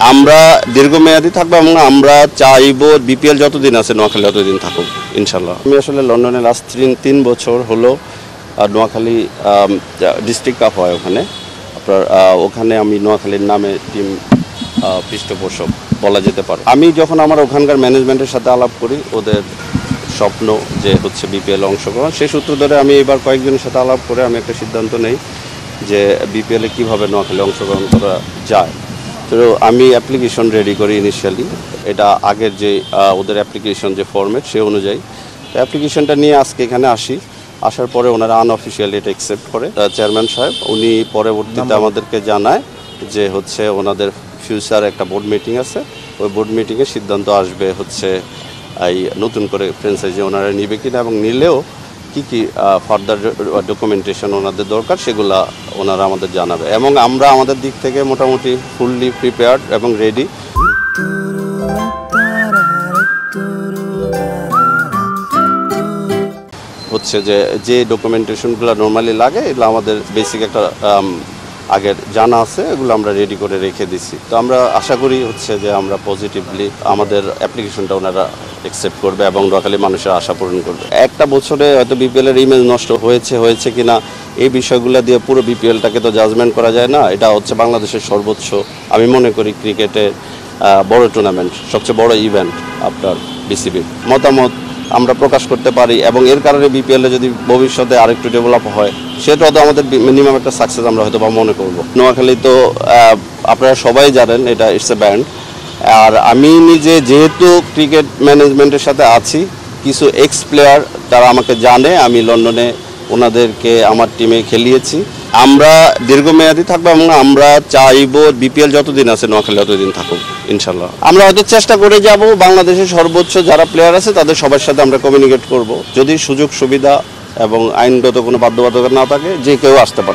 আমরা দীর্ঘমেয়াদী থাকবো এবং আমরা চাইবো বিপিএল যতদিন আছে নোয়াখালী ততদিন থাকুক ইনশাল্লাহ। আমি আসলে লন্ডনে লাস্ট 3 বছর হলো নোয়াখালী ডিস্ট্রিক্ট কাপ হয় ওখানে আপনার ওখানে আমি নোয়াখালীর নামে টিম পৃষ্ঠপোষক বলা যেতে পারে। আমি যখন আমার ওখানকার ম্যানেজমেন্টের সাথে আলাপ করি ওদের স্বপ্ন যে হচ্ছে বিপিএল অংশগ্রহণ, সেই সূত্র ধরে আমি এবার কয়েকজনের সাথে আলাপ করে আমি একটা সিদ্ধান্ত নেই যে বিপিএলে কীভাবে নোয়াখালী অংশগ্রহণ করা যায়। তো আমি অ্যাপ্লিকেশন রেডি করি ইনিশিয়ালি, এটা আগের যে ওদের অ্যাপ্লিকেশন যে ফরম্যাট সে অনুযায়ী। তো অ্যাপ্লিকেশনটা নিয়ে আজকে এখানে আসার পরে ওনারা আনঅফিসিয়ালি এটা অ্যাকসেপ্ট করে চেয়ারম্যান সাহেব। উনি পরবর্তীতে আমাদেরকে জানায় যে হচ্ছে ওনাদের ফিউচার একটা বোর্ড মিটিং আছে, ওই বোর্ড মিটিংয়ে সিদ্ধান্ত আসবে হচ্ছে এই নতুন করে ফ্র্যাঞ্চাইজি ওনারা নিবে কিনা এবং নিলেও কী কী ফার্দার ডকুমেন্টেশন ওনাদের দরকার সেগুলো ওনারা আমাদের জানাবে। এবং আমরা আমাদের দিক থেকে মোটামুটি ফুললি প্রিপেয়ার্ড এবং রেডি। হচ্ছে যে ডকুমেন্টেশনগুলো নর্মালি লাগে এগুলো আমাদের বেসিক একটা আগের জানা আছে, এগুলো আমরা রেডি করে রেখে দিছি। তো আমরা আশা করি হচ্ছে যে আমরা পজিটিভলি আমাদের অ্যাপ্লিকেশনটা ওনারা অ্যাকসেপ্ট করবে এবং নোয়াখালী মানুষের আশা পূরণ করবে। একটা বছরে হয়তো বিপিএলের ইমেজ নষ্ট হয়েছে কিনা এই বিষয়গুলো দিয়ে পুরো বিপিএলটাকে তো জাজমেন্ট করা যায় না। এটা হচ্ছে বাংলাদেশের সর্বোচ্চ আমি মনে করি ক্রিকেটের বড় টুর্নামেন্ট, সবচেয়ে বড় ইভেন্ট। আপনার বিসিবির মতামত আমরা প্রকাশ করতে পারি এবং এর কারণে বিপিএলে যদি ভবিষ্যতে আরেকটু ডেভেলপ হয় সেটাও তো আমাদের মিনিমাম একটা সাকসেস আমরা হয়তো বা মনে করব। নোয়াখালী তো আপনারা সবাই জানেন এটা ইটস এ ব্যান্ড। আর আমি নিজে যেহেতু ক্রিকেট ম্যানেজমেন্টের সাথে আছি, কিছু এক্স প্লেয়ার তারা আমাকে জানে, আমি লন্ডনে ওনাদেরকে আমার টিমে খেলিয়েছি। আমরা দীর্ঘমেয়াদী থাকবো এবং আমরা চাইবো বিপিএল যতদিন আছে নোয়াখালী ততদিন থাকুক ইনশাল্লাহ। আমরা হয়তো চেষ্টা করে যাব বাংলাদেশের সর্বোচ্চ যারা প্লেয়ার আছে তাদের সবার সাথে আমরা কমিউনিকেট করব, যদি সুযোগ সুবিধা এবং আইনগত কোনো বাধ্যবাধকতা না থাকে যে কেউ আসতে পারে।